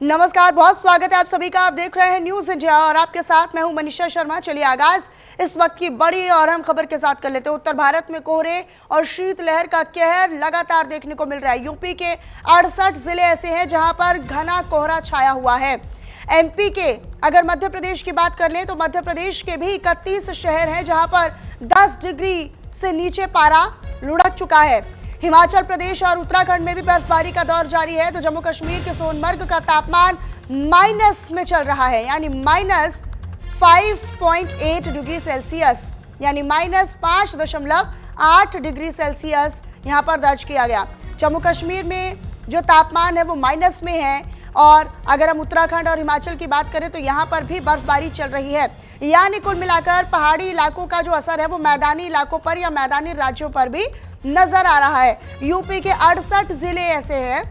नमस्कार, बहुत स्वागत है आप सभी का। आप देख रहे हैं न्यूज इंडिया और आपके साथ मैं हूं मनीषा शर्मा। चलिए आगाज इस वक्त की बड़ी और अहम खबर के साथ कर लेते हैं। उत्तर भारत में कोहरे और शीतलहर का कहर लगातार देखने को मिल रहा है। यूपी के 68 जिले ऐसे हैं जहां पर घना कोहरा छाया हुआ है। एमपी के अगर मध्य प्रदेश की बात कर लें तो मध्य प्रदेश के भी 31 शहर हैं जहां पर 10 डिग्री से नीचे पारा लुढ़क चुका है। हिमाचल प्रदेश और उत्तराखंड में भी बर्फबारी का दौर जारी है। तो जम्मू कश्मीर के सोनमर्ग का तापमान माइनस में चल रहा है, यानी -5.8 डिग्री सेल्सियस, यानी -5.8 डिग्री सेल्सियस यहां पर दर्ज किया गया। जम्मू कश्मीर में जो तापमान है वो माइनस में है। और अगर हम उत्तराखंड और हिमाचल की बात करें तो यहाँ पर भी बर्फबारी चल रही है। यानी कुल मिलाकर पहाड़ी इलाकों का जो असर है वो मैदानी इलाकों पर या मैदानी राज्यों पर भी नजर आ रहा है। यूपी के 68 जिले ऐसे हैं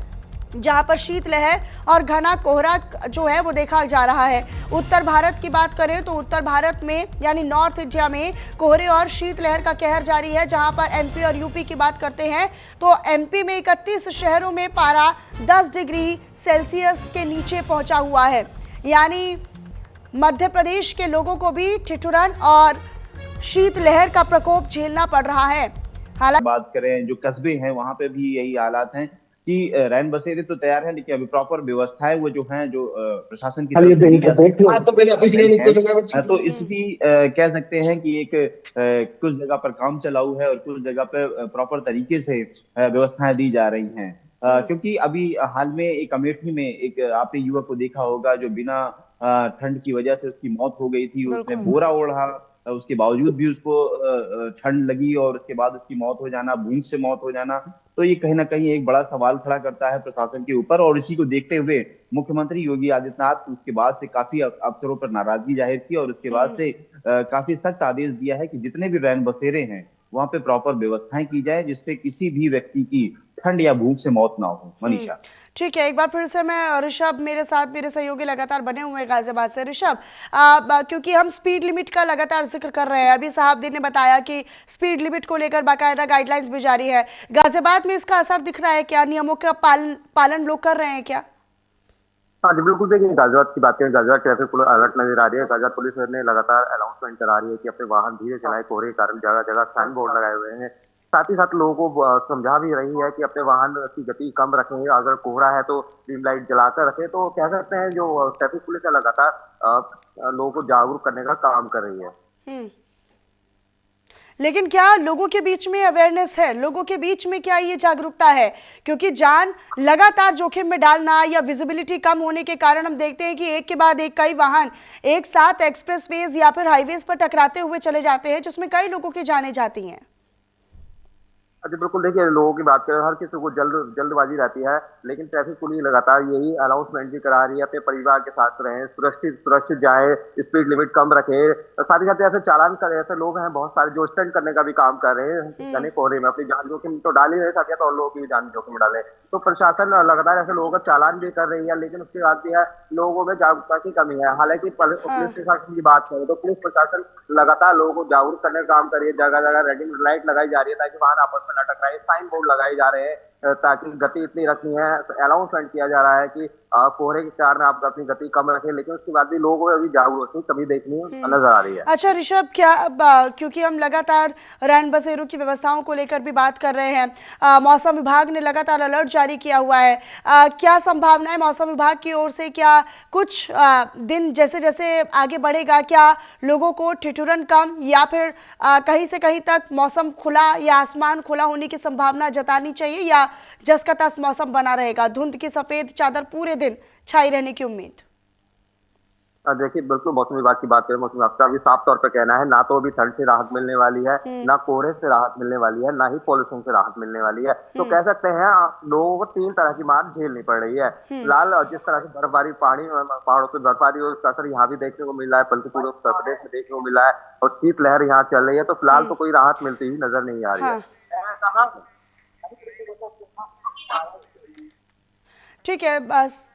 जहां पर शीतलहर और घना कोहरा जो है वो देखा जा रहा है। उत्तर भारत की बात करें तो उत्तर भारत में यानी नॉर्थ इंडिया में कोहरे और शीतलहर का कहर जारी है। जहां पर एमपी और यूपी की बात करते हैं तो एमपी में 31 शहरों में पारा 10 डिग्री सेल्सियस के नीचे पहुंचा हुआ है। यानी मध्य प्रदेश के लोगों को भी ठिठुरन और शीतलहर का प्रकोप झेलना पड़ रहा है। हालांकि बात करें जो कस्बे हैं वहां पे भी यही हालात हैं कि रैन बसेरे तो तैयार है, लेकिन अभी प्रॉपर व्यवस्थाएं वो जो हैं जो प्रशासन की तरफ से दी जाती है तो इसकी कह सकते हैं कि एक कुछ जगह पर काम चलाऊ है और कुछ जगह पर प्रॉपर तरीके से व्यवस्थाएं दी जा रही हैं। क्योंकि अभी हाल में एक अमेठी में एक आपने युवक को देखा होगा जो बिना ठंड की वजह से उसकी मौत हो गई थी। उसने बिल्कुल बोरा ओढ़ा, उसके बावजूद भी उसको ठंड लगी और उसके बाद उसकी मौत हो जाना, बूंद से मौत हो जाना। तो ये कहीं ना कहीं एक बड़ा सवाल खड़ा करता है प्रशासन के ऊपर। और इसी को देखते हुए मुख्यमंत्री योगी आदित्यनाथ उसके बाद से काफी अफसरों पर नाराजगी जाहिर की और उसके बाद से काफी सख्त आदेश दिया है कि जितने भी रैन बसेरे हैं वहां पे प्रॉपर व्यवस्थाएं की जाए जिससे किसी भी व्यक्ति की ठंड या भूख से मौत ना हो। मनीषा। ठीक है, एक बार फिर से मैं ऋषभ मेरे साथ मेरे सहयोगी लगातार बने हुए हैं गाजियाबाद से। ऋषभ, क्योंकि हम स्पीड लिमिट का लगातार जिक्र कर रहे हैं, अभी साहब ने बताया कि स्पीड लिमिट को लेकर बाकायदा गाइडलाइंस भी जारी है। गाजियाबाद में इसका असर दिख रहा है क्या? नियमों का पालन लोग कर रहे हैं क्या? हाँ जी, बिल्कुल। देखिए, गाजियाबाद की बात करें, गाजियाबाद ट्रैफिक पुलिस अलर्ट नजर आ रही है। गाजियाबाद पुलिस ने लगातार अनाउंसमेंट करा रही है कि अपने वाहन धीरे चलाएं, कोहरे के कारण जगह जगह साइन बोर्ड लगाए हुए हैं। साथ ही साथ लोगों को समझा भी रही है कि अपने वाहन की गति कम रखें, अगर कोहरा है तो डिम लाइट जलाकर रखें। तो कह सकते हैं जो ट्रैफिक पुलिस है लगातार लोगों को जागरूक करने का काम कर रही है। लेकिन क्या लोगों के बीच में अवेयरनेस है? लोगों के बीच में क्या ये जागरूकता है? क्योंकि जान लगातार जोखिम में डालना या विजिबिलिटी कम होने के कारण हम देखते हैं कि एक के बाद एक कई वाहन एक साथ एक्सप्रेसवेज या फिर हाईवेज पर टकराते हुए चले जाते हैं, जिसमें कई लोगों की जानें जाती हैं। जी, बिल्कुल। देखिए, लोगों की बात करें, हर किसी को जल्दबाजी रहती है, लेकिन ट्रैफिक पुलिस लगातार यही अनाउंसमेंट भी करा रही है, अपने परिवार के साथ रहें, सुरक्षित सुरक्षित जाएं, स्पीड लिमिट कम रखें। साथ ही साथ ऐसे चालान कर ऐसे लोग हैं बहुत सारे जो स्टंट करने का भी काम कर रहे हैं घने कोहरे में, अपनी जान जोखिम तो डाल ही रहे, साथ ही और लोगों की भी जान जोखिम में डाले। तो प्रशासन लगातार ऐसे लोगों का चालान भी कर रही है, लेकिन उसके बाद भी है लोगों में जागरूकता की कमी है। हालांकि पुलिस प्रशासन की बात करें तो पुलिस प्रशासन लगातार लोगों को जागरूक करने का काम कर रही है। जगह जगह रेडिंग लाइट लगाई जा रही है ताकि वाहन आपस में न टकराए, साइन बोर्ड लगाए जा रहे हैं ताकि गति इतनी रखनी है। अनाउंसमेंट किया जा रहा है कि कोहरे के कारण आप अपनी गति कम रखें, लेकिन उसके बाद भी लोगों में अभी जागरूक की कमी देखनी नजर आ रही है। अच्छा ऋषभ, क्या क्योंकि हम लगातार रैन बसेरों की व्यवस्थाओं को लेकर भी बात कर रहे हैं, मौसम विभाग ने लगातार अलर्ट जारी किया हुआ है। क्या संभावना है मौसम विभाग की ओर से? क्या कुछ दिन जैसे जैसे आगे बढ़ेगा क्या लोगों को ठिठुरन कम या फिर कहीं से कहीं तक मौसम खुला या आसमान खुला होने की संभावना जतानी चाहिए, या जस का तस मौसम बना रहेगा, धुंध की सफेद चादर पूरे दिन छाई रहने की उम्मीद? देखिए, बिल्कुल। मौसम विभाग की बात करें, मौसम विभाग का भी साफ तौर पर कहना है ना तो अभी ठंड से राहत मिलने वाली है, ना कोहरे से राहत मिलने वाली है, ना ही पॉल्यूशन से राहत मिलने वाली है। तो कह सकते हैं लोगों को तीन तरह की मार झेलनी पड़ रही है। फिलहाल जिस तरह की बर्फबारी पहाड़ों पर बर्फबारी और उसका असर यहाँ भी देखने को मिल रहा है, बल्कि पूरे उत्तर प्रदेश में देखने को मिला है, और शीतलहर यहाँ चल रही है। तो फिलहाल तो कोई राहत मिलती ही नजर नहीं आ रही है। ठीक है, बस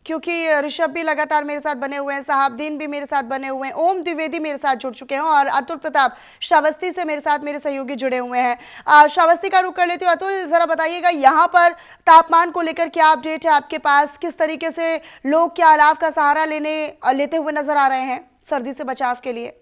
क्योंकि ऋषभ भी लगातार मेरे साथ बने हुए हैं, साहबदीन भी मेरे साथ बने हुए हैं, ओम द्विवेदी मेरे साथ जुड़ चुके हैं और अतुल प्रताप श्रावस्ती से मेरे साथ मेरे सहयोगी जुड़े हुए हैं। श्रावस्ती का रुख कर लेती हूँ। अतुल, जरा बताइएगा यहाँ पर तापमान को लेकर क्या अपडेट है आपके पास? किस तरीके से लोग क्या अलाव का सहारा लेते हुए नजर आ रहे हैं सर्दी से बचाव के लिए?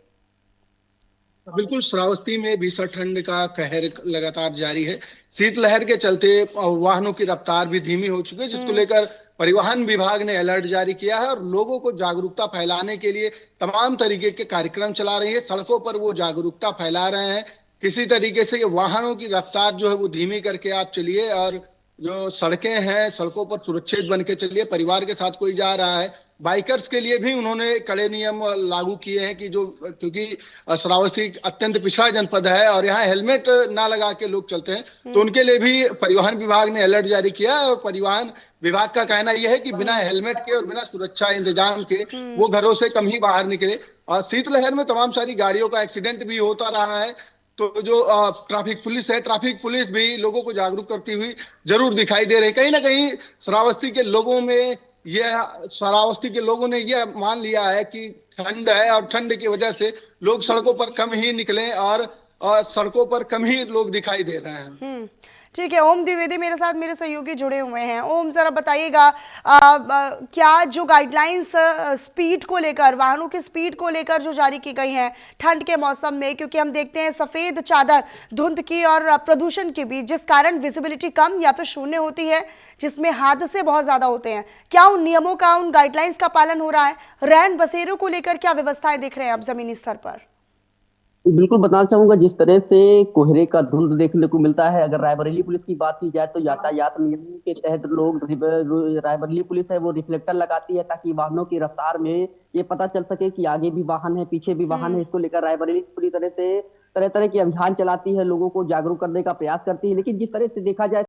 बिल्कुल, श्रावस्ती में भीषण ठंड का कहर लगातार जारी है। शीतलहर के चलते वाहनों की रफ्तार भी धीमी हो चुकी है, जिसको लेकर परिवहन विभाग ने अलर्ट जारी किया है और लोगों को जागरूकता फैलाने के लिए तमाम तरीके के कार्यक्रम चला रही है। सड़कों पर वो जागरूकता फैला रहे हैं, किसी तरीके से वाहनों की रफ्तार जो है वो धीमी करके आप चलिए और जो सड़कें हैं सड़कों पर सुरक्षित बन के चलिए। परिवार के साथ कोई जा रहा है, बाइकर्स के लिए भी उन्होंने कड़े नियम लागू किए हैं कि जो, क्योंकि श्रावस्ती अत्यंत पिछड़ा जनपद है और यहाँ हेलमेट ना लगा के लोग चलते हैं, तो उनके लिए भी परिवहन विभाग ने अलर्ट जारी किया है। और परिवहन विभाग का कहना यह है कि बिना हेलमेट के और बिना सुरक्षा इंतजाम के वो घरों से कम ही बाहर निकले। और शीतलहर में तमाम सारी गाड़ियों का एक्सीडेंट भी होता रहा है, तो जो ट्रैफिक पुलिस है, ट्रैफिक पुलिस भी लोगों को जागरूक करती हुई जरूर दिखाई दे रही है। कहीं ना कहीं श्रावस्ती के लोगों ने यह मान लिया है कि ठंड है और ठंड की वजह से लोग सड़कों पर कम ही निकले और सड़कों पर कम ही लोग दिखाई दे रहे हैं। ठीक है, ओम द्विवेदी मेरे साथ मेरे सहयोगी जुड़े हुए हैं। ओम, जरा बताइएगा क्या जो गाइडलाइंस स्पीड को लेकर, वाहनों की स्पीड को लेकर जो जारी की गई हैं ठंड के मौसम में, क्योंकि हम देखते हैं सफ़ेद चादर धुंध की और प्रदूषण के बीच, जिस कारण विजिबिलिटी कम या फिर शून्य होती है, जिसमें हादसे बहुत ज़्यादा होते हैं, क्या उन नियमों का, उन गाइडलाइंस का पालन हो रहा है? रैन बसेरों को लेकर क्या व्यवस्थाएं देख रहे हैं आप ज़मीनी स्तर पर? बिल्कुल बताना चाहूंगा, जिस तरह से कोहरे का धुंध देखने को मिलता है, अगर रायबरेली पुलिस की बात की जाए तो यातायात नियमों के तहत रायबरेली पुलिस है वो रिफ्लेक्टर लगाती है ताकि वाहनों की रफ्तार में ये पता चल सके कि आगे भी वाहन है, पीछे भी वाहन है। इसको लेकर रायबरेली पूरी तरह से तरह तरह के अभियान चलाती है, लोगों को जागरूक करने का प्रयास करती है। लेकिन जिस तरह से देखा जाए